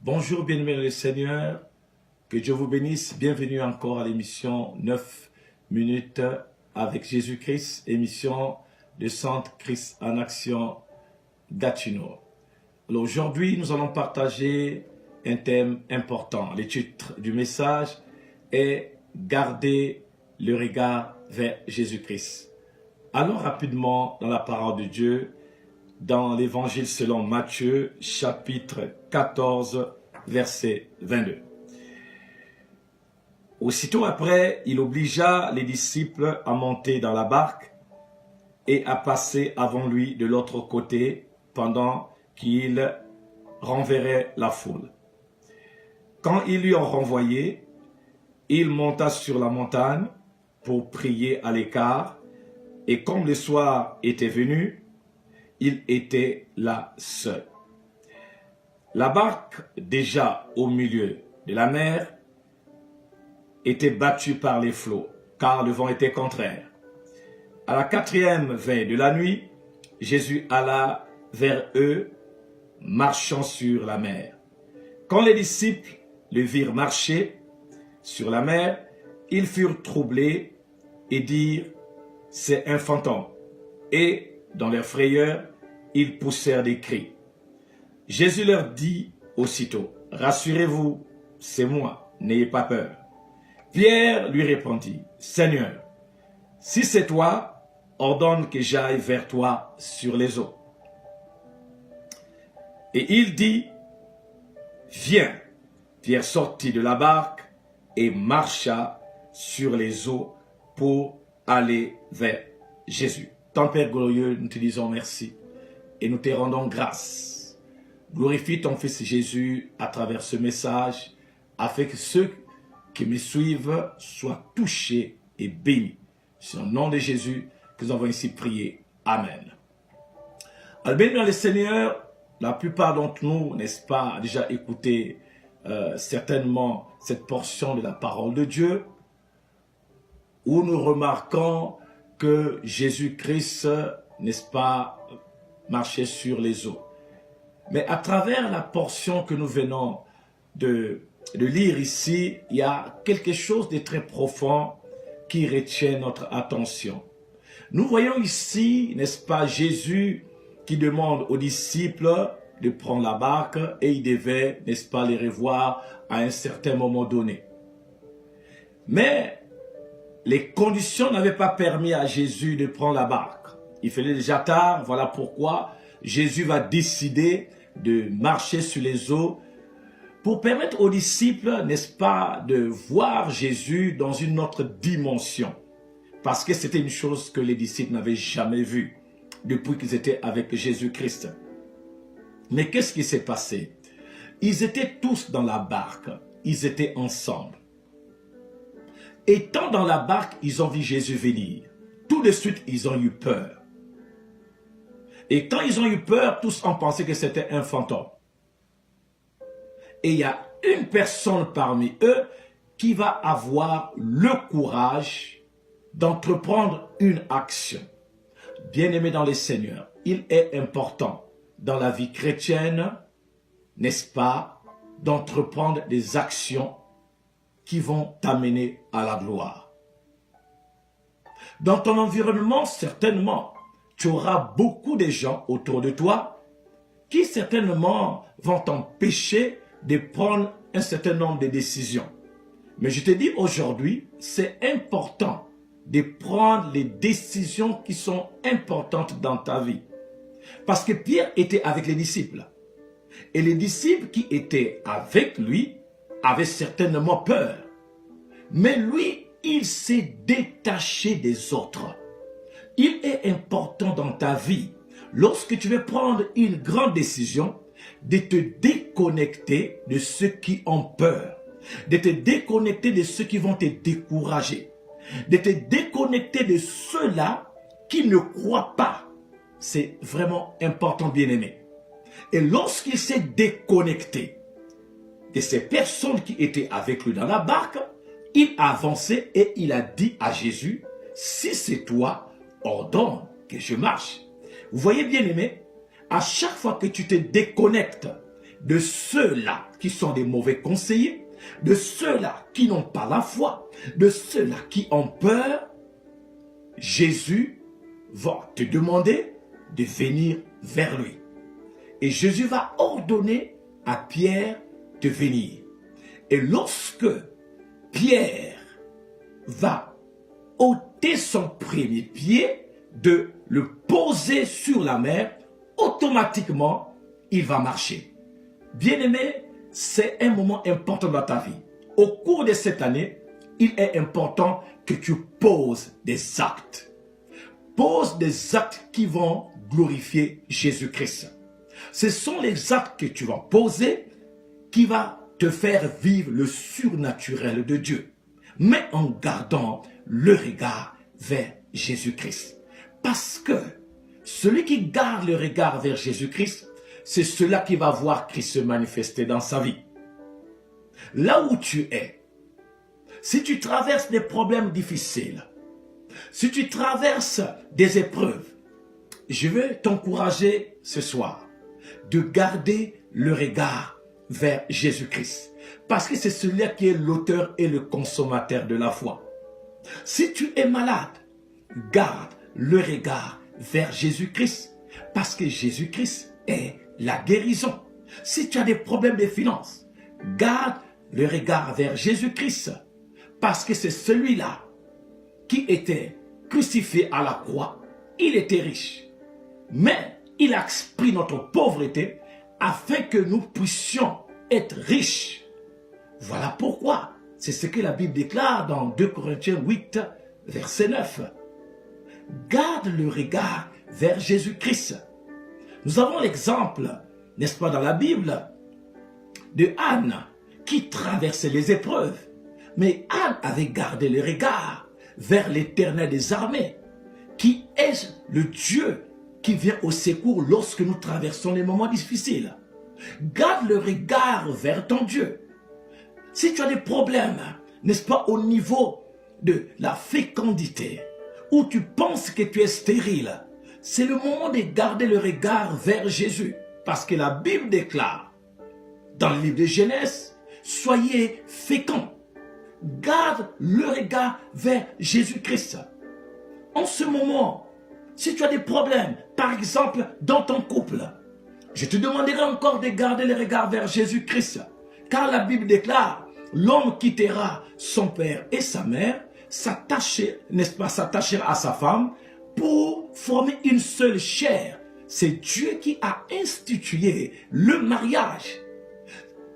Bonjour, bien-aimés dans le Seigneur, que Dieu vous bénisse. Bienvenue encore à l'émission 9 minutes avec Jésus-Christ, émission de Centre Christ en Action Gatineau. Alors aujourd'hui, nous allons partager un thème important. Le titre du message est « Garder le regard vers Jésus-Christ ». Allons rapidement dans la parole de Dieu, dans l'évangile selon Matthieu, chapitre 14, verset 22. Aussitôt après, il obligea les disciples à monter dans la barque et à passer avant lui de l'autre côté pendant qu'il renverrait la foule. Quand ils lui ont renvoyé, il monta sur la montagne pour prier à l'écart, et comme le soir était venu, il était là seul. La barque, déjà au milieu de la mer, était battue par les flots, car le vent était contraire. À la 4e veille de la nuit, Jésus alla vers eux, marchant sur la mer. Quand les disciples le virent marcher sur la mer, ils furent troublés et dirent « C'est un fantôme ». Et, dans leur frayeur, ils poussèrent des cris. Jésus leur dit aussitôt « Rassurez-vous, c'est moi, n'ayez pas peur ». Pierre lui répondit « Seigneur, si c'est toi, ordonne que j'aille vers toi sur les eaux. » Et il dit « Viens ». Pierre sortit de la barque et marcha sur les eaux pour aller vers Jésus. Ton Père glorieux, nous te disons merci et nous te rendons grâce. Glorifie ton Fils Jésus à travers ce message, afin que ceux qui me suivent soient touchés et bénis. C'est au nom de Jésus que nous avons ici prié. Amen. Alors, béni dans le Seigneur, la plupart d'entre nous, n'est-ce pas, a déjà écouté certainement cette portion de la parole de Dieu, où nous remarquons que Jésus-Christ, n'est-ce pas, marchait sur les eaux. Mais à travers la portion que nous venons de lire ici, il y a quelque chose de très profond qui retient notre attention. Nous voyons ici, n'est-ce pas, Jésus qui demande aux disciples de prendre la barque et il devait, n'est-ce pas, les revoir à un certain moment donné. Mais les conditions n'avaient pas permis à Jésus de prendre la barque. Il faisait déjà tard, voilà pourquoi Jésus va décider de marcher sur les eaux pour permettre aux disciples, n'est-ce pas, de voir Jésus dans une autre dimension. Parce que c'était une chose que les disciples n'avaient jamais vue depuis qu'ils étaient avec Jésus-Christ. Mais qu'est-ce qui s'est passé? Ils étaient tous dans la barque, ils étaient ensemble. Étant dans la barque, ils ont vu Jésus venir. Tout de suite, ils ont eu peur. Et quand ils ont eu peur, tous ont pensé que c'était un fantôme. Et il y a une personne parmi eux qui va avoir le courage d'entreprendre une action. Bien-aimé dans le Seigneur, il est important dans la vie chrétienne, n'est-ce pas, d'entreprendre des actions qui vont t'amener à la gloire. Dans ton environnement, certainement, tu auras beaucoup de gens autour de toi qui certainement vont t'empêcher de prendre un certain nombre de décisions. Mais je te dis aujourd'hui, c'est important de prendre les décisions qui sont importantes dans ta vie. Parce que Pierre était avec les disciples. Et les disciples qui étaient avec lui avaient certainement peur. Mais lui, il s'est détaché des autres. Il est important dans ta vie, lorsque tu veux prendre une grande décision, de te déconnecter de ceux qui ont peur, de te déconnecter de ceux qui vont te décourager, de te déconnecter de ceux-là qui ne croient pas. C'est vraiment important, bien-aimé. Et lorsqu'il s'est déconnecté de ces personnes qui étaient avec lui dans la barque, il a avancé et il a dit à Jésus, « Si c'est toi, ordonne que je marche. » Vous voyez, bien-aimé, à chaque fois que tu te déconnectes de ceux-là qui sont des mauvais conseillers, de ceux-là qui n'ont pas la foi, de ceux-là qui ont peur, Jésus va te demander de venir vers lui. Et Jésus va ordonner à Pierre de venir. Et lorsque Pierre va ôter son premier pied, de le poser sur la mer, automatiquement, il va marcher. Bien-aimé, c'est un moment important dans ta vie. Au cours de cette année, il est important que tu poses des actes. Pose des actes qui vont glorifier Jésus-Christ. Ce sont les actes que tu vas poser qui vont te faire vivre le surnaturel de Dieu, mais en gardant le regard vers Jésus-Christ. Parce que celui qui garde le regard vers Jésus-Christ, c'est celui qui va voir Christ se manifester dans sa vie. Là où tu es, si tu traverses des problèmes difficiles, si tu traverses des épreuves, je veux t'encourager ce soir de garder le regard vers Jésus-Christ. Parce que c'est celui qui est l'auteur et le consommateur de la foi. Si tu es malade, garde le regard vers Jésus-Christ. Parce que Jésus-Christ est la guérison. Si tu as des problèmes de finances, garde le regard vers Jésus-Christ. Parce que c'est celui-là qui était crucifié à la croix. Il était riche. Mais il a exprimé notre pauvreté afin que nous puissions être riches. Voilà pourquoi. C'est ce que la Bible déclare dans 2 Corinthiens 8, verset 9. Garde le regard vers Jésus-Christ. Nous avons l'exemple, n'est-ce pas, dans la Bible, de Anne qui traversait les épreuves. Mais Anne avait gardé le regard vers l'Éternel des armées, qui est le Dieu qui vient au secours lorsque nous traversons les moments difficiles. Garde le regard vers ton Dieu. Si tu as des problèmes, n'est-ce pas, au niveau de la fécondité, où tu penses que tu es stérile, c'est le moment de garder le regard vers Jésus. Parce que la Bible déclare, dans le livre de Genèse, soyez féconds. Garde le regard vers Jésus-Christ. En ce moment, si tu as des problèmes, par exemple dans ton couple, je te demanderai encore de garder le regard vers Jésus-Christ. Car la Bible déclare, l'homme quittera son père et sa mère, s'attachera à sa femme pour former une seule chair. C'est Dieu qui a institué le mariage.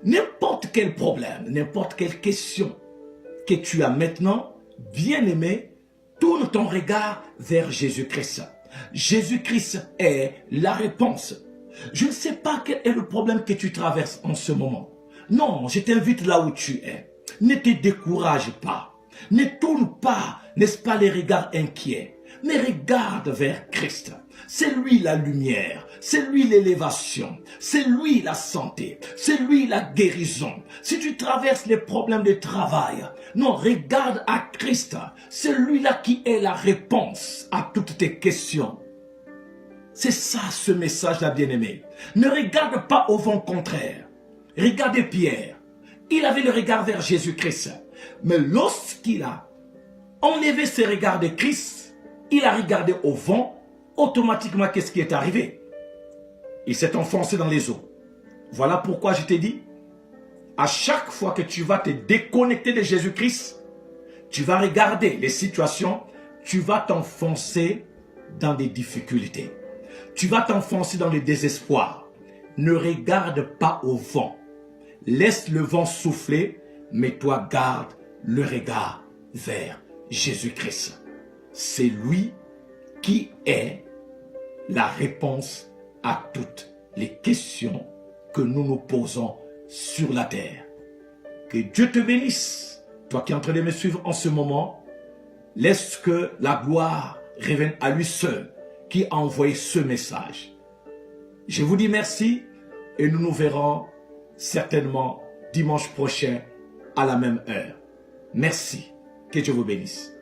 N'importe quel problème, n'importe quelle question que tu as maintenant, bien-aimé, tourne ton regard vers Jésus-Christ. Jésus-Christ est la réponse. Je ne sais pas quel est le problème que tu traverses en ce moment. Non, je t'invite là où tu es. Ne te décourage pas. Ne tourne pas, n'est-ce pas, les regards inquiets. Mais regarde vers Christ. C'est lui la lumière, c'est lui l'élévation, c'est lui la santé, c'est lui la guérison. Si tu traverses les problèmes de travail, non, regarde à Christ. C'est lui-là qui est la réponse à toutes tes questions. C'est ça ce message-là, bien-aimé. Ne regarde pas au vent contraire. Regardez Pierre. Il avait le regard vers Jésus-Christ. Mais lorsqu'il a enlevé ses regards de Christ, il a regardé au vent. Automatiquement, qu'est-ce qui est arrivé? Il s'est enfoncé dans les eaux. Voilà pourquoi je t'ai dit, à chaque fois que tu vas te déconnecter de Jésus-Christ, tu vas regarder les situations, tu vas t'enfoncer dans des difficultés. Tu vas t'enfoncer dans le désespoir. Ne regarde pas au vent. Laisse le vent souffler, mais toi garde le regard vers Jésus-Christ. C'est lui qui est la réponse à toutes les questions que nous nous posons sur la terre. Que Dieu te bénisse. Toi qui es en train de me suivre en ce moment, laisse que la gloire revienne à lui seul qui a envoyé ce message. Je vous dis merci et nous nous verrons certainement dimanche prochain à la même heure. Merci. Que Dieu vous bénisse.